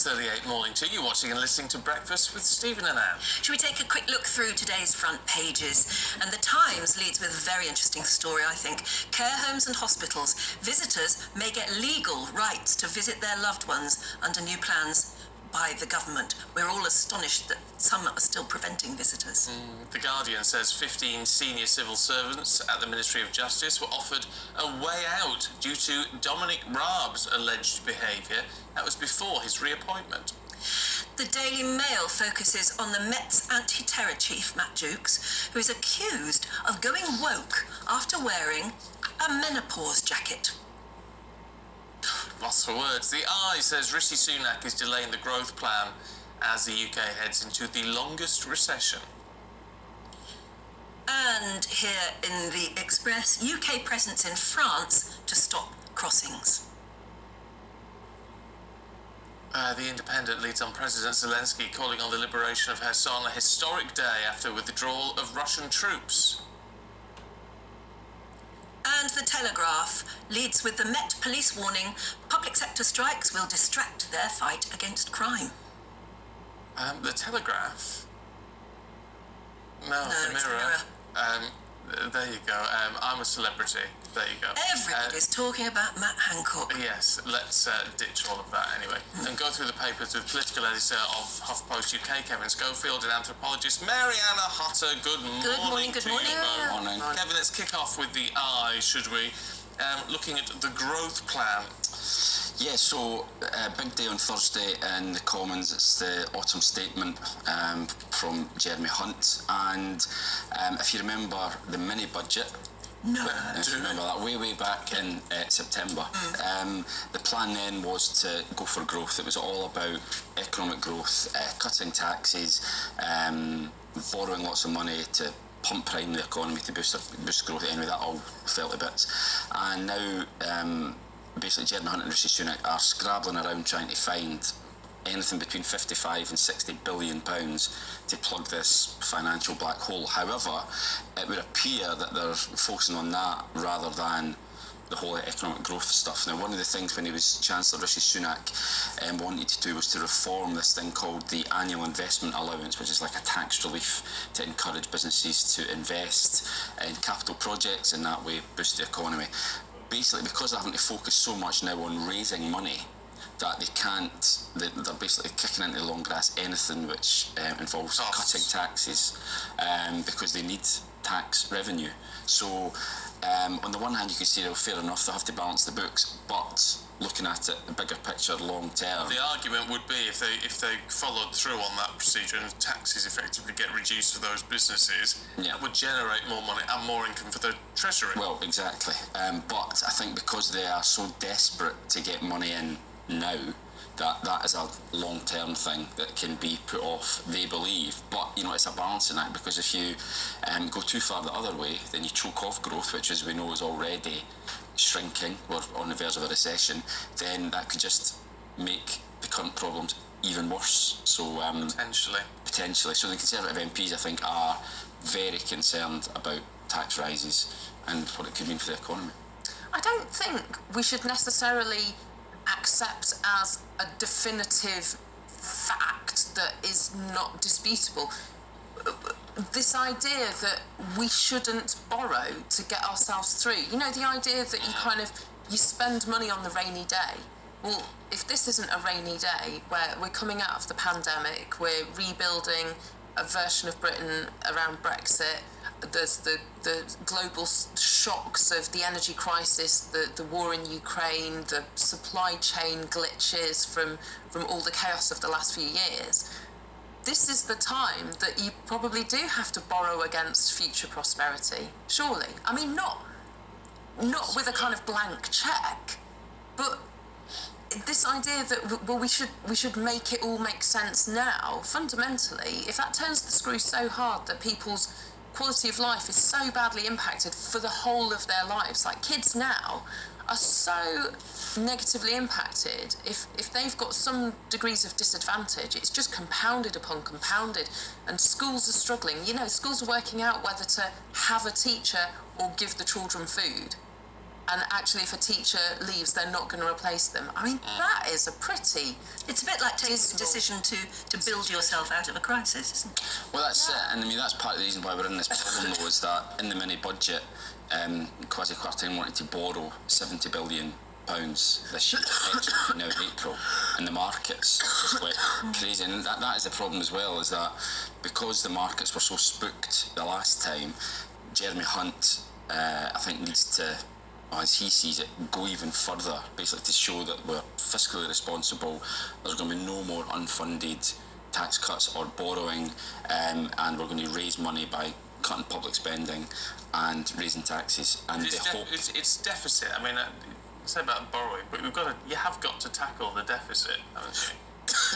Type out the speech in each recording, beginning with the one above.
6:38 morning to you, watching and listening to Breakfast with Stephen and Anne. Should we take a quick look through today's front pages? And the Times leads with a very interesting story, I think. Care homes and hospitals. Visitors may get legal rights to visit their loved ones under new plans by the government. We're all astonished that some are still preventing visitors. The Guardian says 15 senior civil servants at the Ministry of Justice were offered a way out due to Dominic Raab's alleged behaviour. That was before his reappointment. The Daily Mail focuses on the Met's anti-terror chief, Matt Jukes, who is accused of going woke after wearing a menopause jacket. Lots of words. The Eye says Rishi Sunak is delaying the growth plan as the UK heads into the longest recession. And here in the Express, UK presence in France to stop crossings. The Independent leads on President Zelensky calling on the liberation of Kherson, a historic day after withdrawal of Russian troops. And the Telegraph leads with the Met Police warning public sector strikes will distract their fight against crime. The Telegraph? No, it's the Mirror. There you go. I'm a celebrity. There you go. Everybody's talking about Matt Hancock. Yes, let's ditch all of that anyway. And go through the papers with political editor of HuffPost UK, Kevin Schofield, and anthropologist Mariana Hutter. Good morning. Good morning. Morning. Kevin, let's kick off with the Eye, should we? Looking at the growth plan. Yeah, so big day on Thursday in the Commons. It's the autumn statement from Jeremy Hunt, and if you remember the mini budget. No. If you remember that way back in September. The plan then was to go for growth. It was all about economic growth, cutting taxes, borrowing lots of money to pump prime the economy to boost growth. Anyway, that all fell to bits. And now basically Jeremy Hunt and Rishi Sunak are scrabbling around trying to find anything between 55 and 60 billion pounds to plug this financial black hole. However, it would appear that they're focusing on that rather than the whole economic growth stuff. Now, one of the things when he was Chancellor, Rishi Sunak wanted to do was to reform this thing called the annual investment allowance, which is like a tax relief to encourage businesses to invest in capital projects and that way boost the economy. Basically, because they're having to focus so much now on raising money, that they're basically kicking into the long grass anything which involves cutting taxes because they need tax revenue. So on the one hand you can say, well, fair enough, they have to balance the books, but looking at it, the bigger picture, long term. The argument would be if they followed through on that procedure and taxes effectively get reduced for those businesses, that would generate more money and more income for the Treasury. Well, exactly. But I think because they are so desperate to get money in now, that is a long-term thing that can be put off, they believe. But, it's a balancing act, because if you go too far the other way, then you choke off growth, which, as we know, is already shrinking. We're on the verge of a recession. Then that could just make the current problems even worse. So Potentially. So the Conservative MPs, I think, are very concerned about tax rises and what it could mean for the economy. I don't think we should necessarily accept as a definitive fact that is not disputable this idea that we shouldn't borrow to get ourselves through. The idea that you spend money on the rainy day. Well, if this isn't a rainy day where we're coming out of the pandemic, we're rebuilding a version of Britain around Brexit, there's the global shocks of the energy crisis, the war in Ukraine, the supply chain glitches from all the chaos of the last few years. This is the time that you probably do have to borrow against future prosperity, surely. I mean, not with a kind of blank check, but this idea that, well, we should make it all make sense now. Fundamentally, if that turns the screw so hard that people's quality of life is so badly impacted for the whole of their lives, like kids now are so negatively impacted, if they've got some degrees of disadvantage, it's just compounded upon compounded, and schools are struggling. Schools are working out whether to have a teacher or give the children food. and actually if a teacher leaves, they're not going to replace them. I mean, that is a pretty... It's a bit like taking dismal the decision to build yourself out of a crisis, isn't it? Well, that's it, and I mean that's part of the reason why we're in this problem, though, is that in the mini budget, Kwasi Kwarteng wanted to borrow £70 billion this year, now in April, and the markets just went crazy. And that is the problem as well, is that because the markets were so spooked the last time, Jeremy Hunt, I think, needs to, as he sees it, go even further, basically to show that we're fiscally responsible. There's going to be no more unfunded tax cuts or borrowing, and we're going to raise money by cutting public spending and raising taxes. And it's deficit. I mean, say about borrowing, but you have got to tackle the deficit, haven't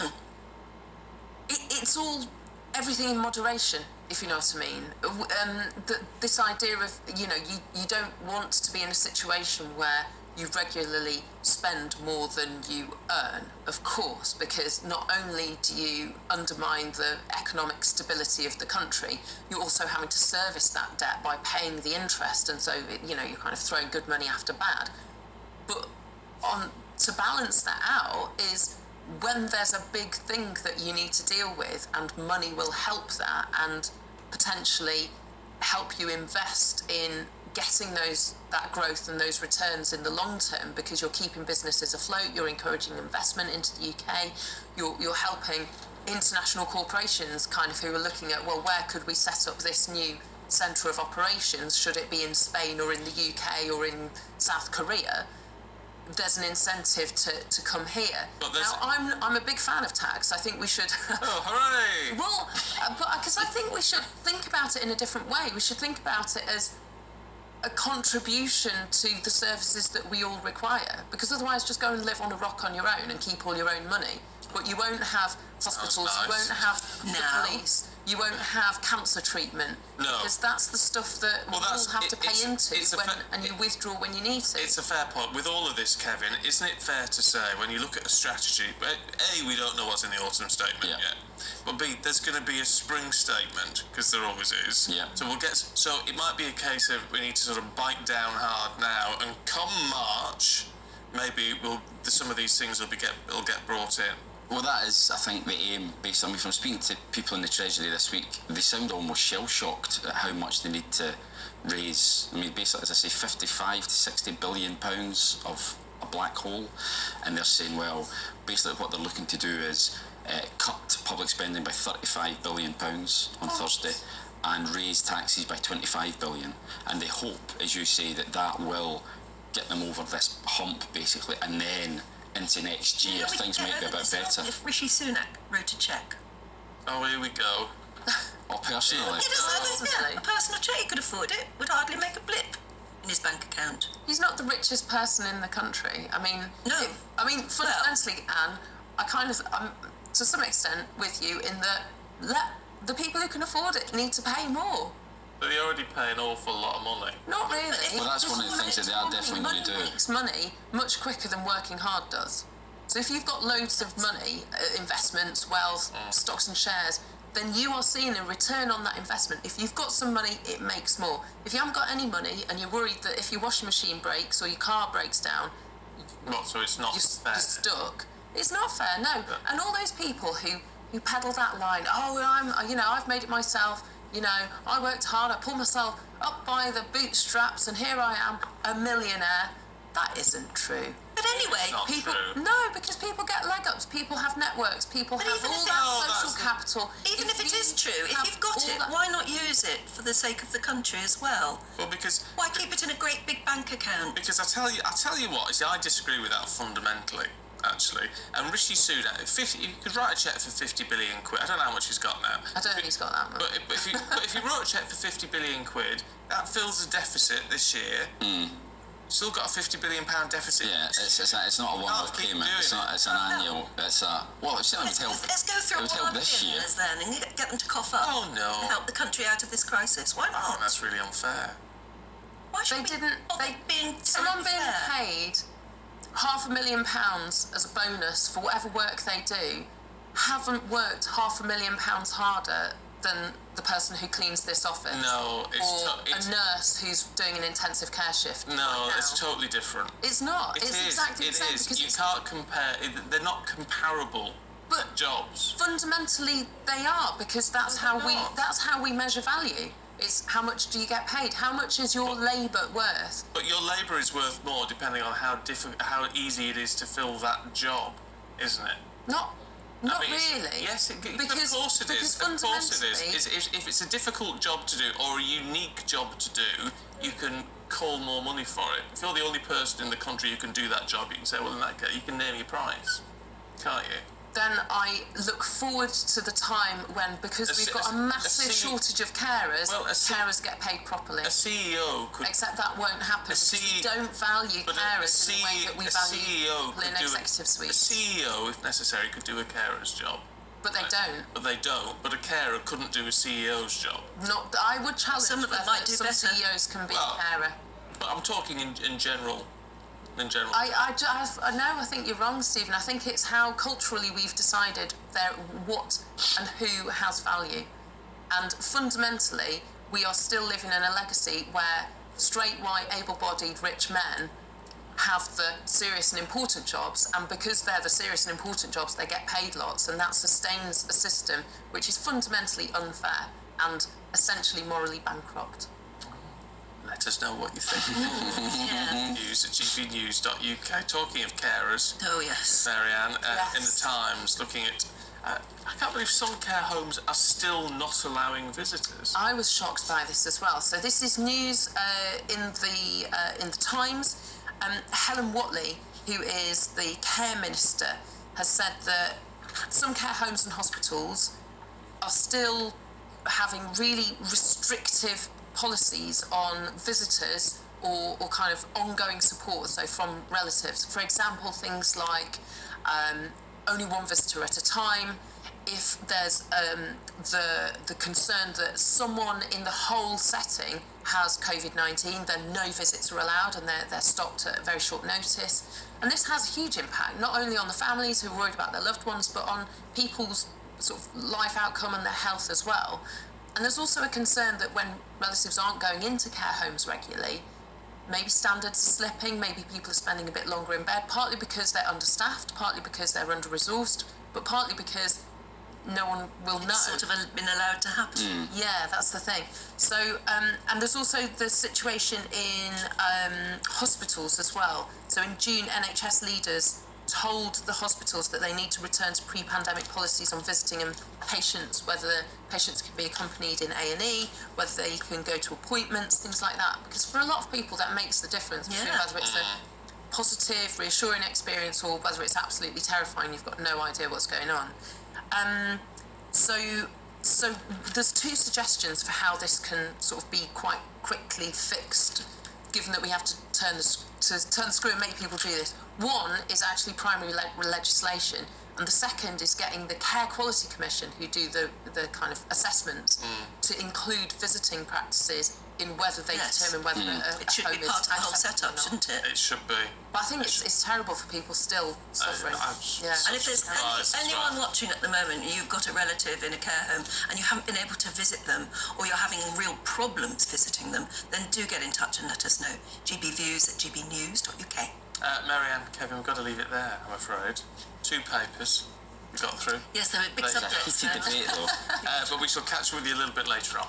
you? It's all everything in moderation, if you know what I mean. This idea of, you don't want to be in a situation where you regularly spend more than you earn, of course, because not only do you undermine the economic stability of the country, you're also having to service that debt by paying the interest, and so, you're kind of throwing good money after bad. But to balance that out is when there's a big thing that you need to deal with, and money will help that and potentially help you invest in getting that growth and those returns in the long term, because you're keeping businesses afloat, you're encouraging investment into the UK, you're helping international corporations kind of who are looking at, well, where could we set up this new centre of operations? Should it be in Spain or in the UK or in South Korea? There's an incentive to come here. Now, I'm a big fan of tax. I think we should... Oh, hooray! Well, because I think we should think about it in a different way. We should think about it as a contribution to the services that we all require. Because otherwise, just go and live on a rock on your own and keep all your own money. But you won't have hospitals, nice. You won't have the police, you won't have cancer treatment. No. Because that's the stuff that we all have to pay into and you withdraw when you need to. It's a fair point. With all of this, Kevin, isn't it fair to say, when you look at a strategy, A, we don't know what's in the autumn statement yet, but B, there's going to be a spring statement, because there always is. Yeah. So it might be a case of we need to sort of bite down hard now, and come March, maybe some of these things will get brought in. Well, that is, I think, the aim. Based on, from speaking to people in the Treasury this week, they sound almost shell-shocked at how much they need to raise. I mean, basically, as I say, 55 to 60 billion pounds of a black hole, and they're saying, well, basically what they're looking to do is cut public spending by 35 billion pounds on Thursday, and raise taxes by 25 billion. And they hope, as you say, that will get them over this hump, basically, and then into next year things might be a bit better. If Rishi Sunak wrote a cheque. Oh, here we go. Or personally. A personal cheque, he could afford it, would hardly make a blip in his bank account. He's not the richest person in the country. I mean, no. Fundamentally, Anne, I'm to some extent with you in that the people who can afford it need to pay more. But they already pay an awful lot of money. Not really. Well, that's one of the things that they are definitely going to do. Money makes money much quicker than working hard does. So if you've got loads of money, investments, wealth, stocks and shares, then you are seeing a return on that investment. If you've got some money, it makes more. If you haven't got any money and you're worried that if your washing machine breaks or your car breaks down, So it's not fair. You're stuck. It's not fair, no. Yeah. And all those people who peddle that line, I've made it myself. I worked hard, I pulled myself up by the bootstraps, and here I am, a millionaire. That isn't true. But anyway, because people get leg ups, people have networks, people have all that social capital. Even if it is true, if you've got it, why not use it for the sake of the country as well? Well, because why keep it in a great big bank account? Because I tell you what, I disagree with that fundamentally. Actually, and Rishi Sunak, you could write a cheque for 50 billion quid. I don't know how much he's got now. I don't think he's got that much. But if you wrote a cheque for 50 billion quid, that fills a deficit this year. Still got a £50 billion deficit. Yeah, it's not a one-off payment. It's an annual. It certainly would help. Let's go through all our billionaires then and get them to cough up. Oh no! And help the country out of this crisis. Why not? Oh, that's really unfair. Why should someone being paid £500,000 as a bonus for whatever work they do haven't worked £500,000 harder than the person who cleans this office. No, or a nurse nurse who's doing an intensive care shift. No, right now. it's totally different. It's not. It It's is. exactly It the same is. because You it's, can't compare. They're not comparable but jobs. fundamentally they are, because that's No, how they're not. that's how we measure value. It's how much do you get paid? How much is your labour worth? But your labour is worth more depending on how easy it is to fill that job, isn't it? Not really. Yes, of because, course it because is. Of course it fundamentally, is. If it's a difficult job to do or a unique job to do, you can call more money for it. If you're the only person in the country who can do that job, you can say, well, in that case, you can name your price, can't you? then I look forward to the time when, because we've got a massive shortage of carers, carers get paid properly. A CEO could... Except that won't happen because we don't value carers in the way that we value people in executive A suites. CEO, if necessary, could do a carer's job. But they don't. But they don't. But a carer couldn't do a CEO's job. Not. I would challenge Some of them might do some better. CEOs can be a carer. But I'm talking in general. In general. I think you're wrong, Stephen. I think it's how culturally we've decided what and who has value. And fundamentally, we are still living in a legacy where straight, white, able-bodied, rich men have the serious and important jobs, and because they're the serious and important jobs, they get paid lots, and that sustains a system which is fundamentally unfair and essentially morally bankrupt. Let us know what you think. Yeah. News at gbnews.uk. Talking of carers, Oh, yes. Marianne, Yes. in the Times, looking at... I can't believe some care homes are still not allowing visitors. I was shocked by this as well. So this is news in the Times. Helen Whatley, who is the care minister, has said that some care homes and hospitals are still having really restrictive policies on visitors or kind of ongoing support, so from relatives. For example, things like only one visitor at a time. If there's the concern that someone in the whole setting has COVID-19, then no visits are allowed and they're stopped at very short notice. And this has a huge impact, not only on the families who are worried about their loved ones, but on people's sort of life outcome and their health as well. And there's also a concern that when relatives aren't going into care homes regularly, maybe standards are slipping, maybe people are spending a bit longer in bed, partly because they're understaffed, partly because they're under-resourced, but partly because no one will know. It's sort of been allowed to happen. Yeah, that's the thing. So, and there's also the situation in hospitals as well. So in June, NHS leaders told the hospitals that they need to return to pre-pandemic policies on visiting and patients, whether patients can be accompanied in A&E, whether they can go to appointments, things like that. Because for a lot of people, that makes the difference between whether it's a positive, reassuring experience or whether it's absolutely terrifying, you've got no idea what's going on. So there's two suggestions for how this can sort of be quite quickly fixed, given that we have to turn the screw and make people do this. One is actually primary legislation, and the second is getting the Care Quality Commission, who do the kind of assessments, to include visiting practices in whether they determine whether a It should be home part of the whole acceptable or setup, not. shouldn't it? It should be. But I think it's terrible for people still suffering. Yeah. And if there's anyone watching at the moment, you've got a relative in a care home and you haven't been able to visit them, or you're having real problems visiting them, then do get in touch and let us know. gbviews@gbnews.uk. Marianne, Kevin, we've got to leave it there, I'm afraid. 2 papers we got through. Yes, there were big Pleasure. subjects. Heated debate though. But we shall catch up with you a little bit later on.